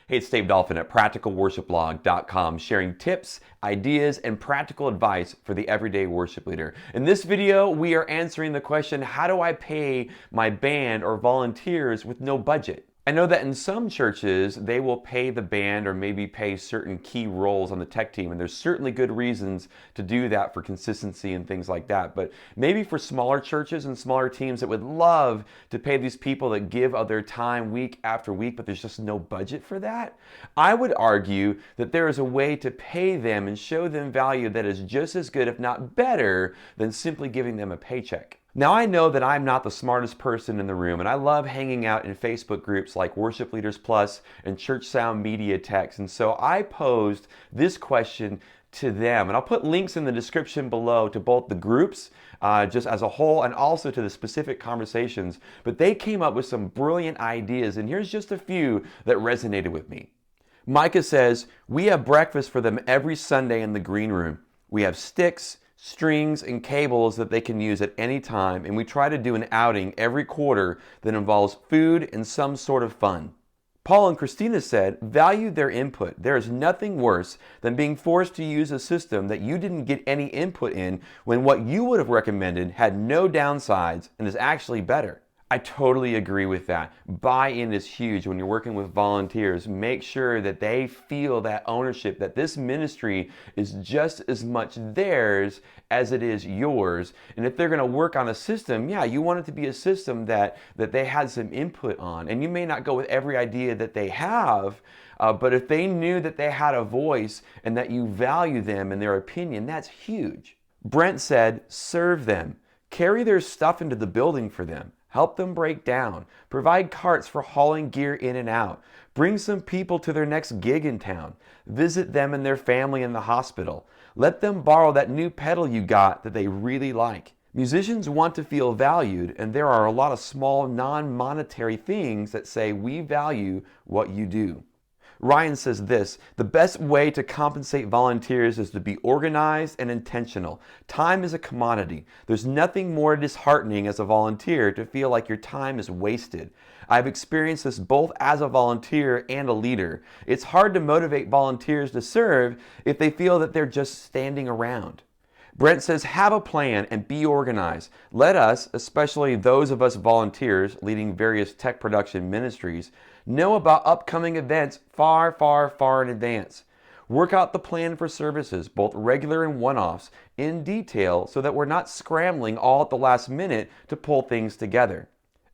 Hey, it's Dave Dolphin at practicalworshipblog.com, sharing tips, ideas, and practical advice for the everyday worship leader. In this video, we are answering the question, how do I pay my band or volunteers with no budget? I know that in some churches, they will pay the band or maybe pay certain key roles on the tech team, and there's certainly good reasons to do that for consistency and things like that. But maybe for smaller churches and smaller teams that would love to pay these people that give of their time week after week, but there's just no budget for that, I would argue that there is a way to pay them and show them value that is just as good, if not better, than simply giving them a paycheck. Now, I know that I'm not the smartest person in the room, and I love hanging out in Facebook groups like Worship Leaders Plus and Church Sound Media Techs, and so I posed this question to them. And I'll put links in the description below to both the groups, just as a whole, and also to the specific conversations. But they came up with some brilliant ideas, and here's just a few that resonated with me. Micah says, we have breakfast for them every Sunday in the green room. We have sticks, strings, and cables that they can use at any time, and we try to do an outing every quarter that involves food and some sort of fun. Paul and Christina said, value their input. There is nothing worse than being forced to use a system that you didn't get any input in when what you would have recommended had no downsides and is actually better. I totally agree with that. Buy-in is huge when you're working with volunteers. Make sure that they feel that ownership, that this ministry is just as much theirs as it is yours. And if they're going to work on a system, yeah, you want it to be a system that they had some input on. And you may not go with every idea that they have, but if they knew that they had a voice and that you value them and their opinion, that's huge. Brent said, serve them. Carry their stuff into the building for them. Help them break down. Provide carts for hauling gear in and out. Bring some people to their next gig in town. Visit them and their family in the hospital. Let them borrow that new pedal you got that they really like. Musicians want to feel valued, and there are a lot of small non-monetary things that say we value what you do. Ryan says this, the best way to compensate volunteers is to be organized and intentional. Time is a commodity. There's nothing more disheartening as a volunteer to feel like your time is wasted. I've experienced this both as a volunteer and a leader. It's hard to motivate volunteers to serve if they feel that they're just standing around. Brent says, have a plan and be organized. Let us, especially those of us volunteers leading various tech production ministries, know about upcoming events far, far, far in advance. Work out the plan for services, both regular and one-offs, in detail so that we're not scrambling all at the last minute to pull things together.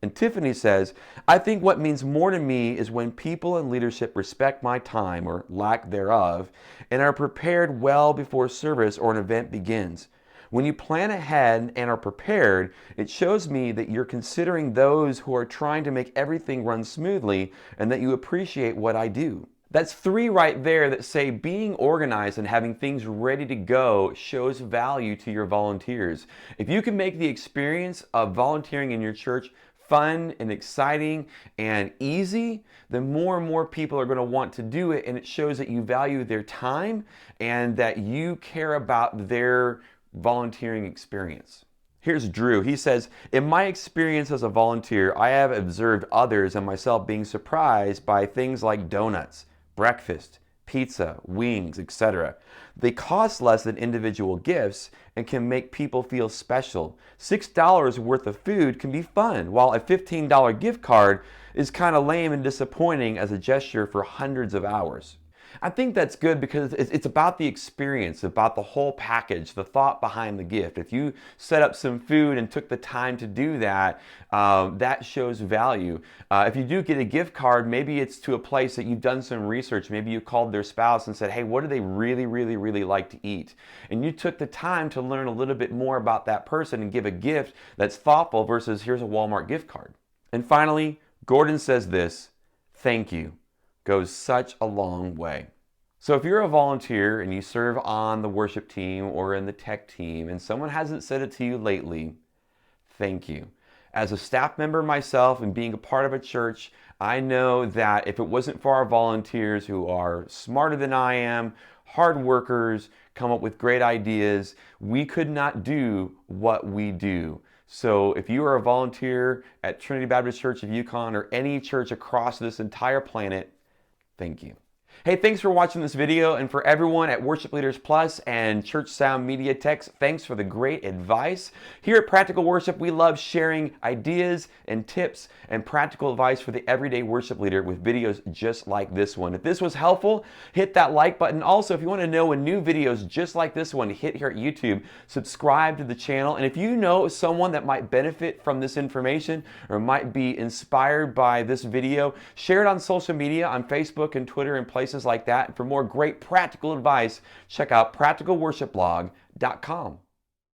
And Tiffany says, I think what means more to me is when people in leadership respect my time, or lack thereof, and are prepared well before service or an event begins. When you plan ahead and are prepared, it shows me that you're considering those who are trying to make everything run smoothly and that you appreciate what I do. That's 3 right there that say being organized and having things ready to go shows value to your volunteers. If you can make the experience of volunteering in your church fun and exciting and easy, then more and more people are going to want to do it, and it shows that you value their time and that you care about their volunteering experience. Here's Drew. He says, in my experience as a volunteer, I have observed others and myself being surprised by things like donuts, breakfast, pizza, wings, etc. They cost less than individual gifts and can make people feel special. $6 worth of food can be fun, while a $15 gift card is kind of lame and disappointing as a gesture for hundreds of hours. I think that's good because it's about the experience, about the whole package, the thought behind the gift. If you set up some food and took the time to do that, that shows value. If you do get a gift card, maybe it's to a place that you've done some research. Maybe you called their spouse and said, hey, what do they really, really, really like to eat? And you took the time to learn a little bit more about that person and give a gift that's thoughtful versus here's a Walmart gift card. And finally, Gordon says this, thank you. Goes such a long way. So if you're a volunteer and you serve on the worship team or in the tech team and someone hasn't said it to you lately, thank you. As a staff member myself and being a part of a church, I know that if it wasn't for our volunteers who are smarter than I am, hard workers, come up with great ideas, we could not do what we do. So if you are a volunteer at Trinity Baptist Church of Yukon or any church across this entire planet, Thank you. Hey, thanks for watching this video, and for everyone at Worship Leaders Plus and Church Sound Media Techs, thanks for the great advice. Here at Practical Worship, we love sharing ideas and tips and practical advice for the everyday worship leader with videos just like this one. If this was helpful, hit that like button. Also, if you want to know when new videos just like this one hit here at YouTube, subscribe to the channel. And if you know someone that might benefit from this information or might be inspired by this video, share it on social media, on Facebook and Twitter and places like that. And for more great practical advice, check out practicalworshipblog.com.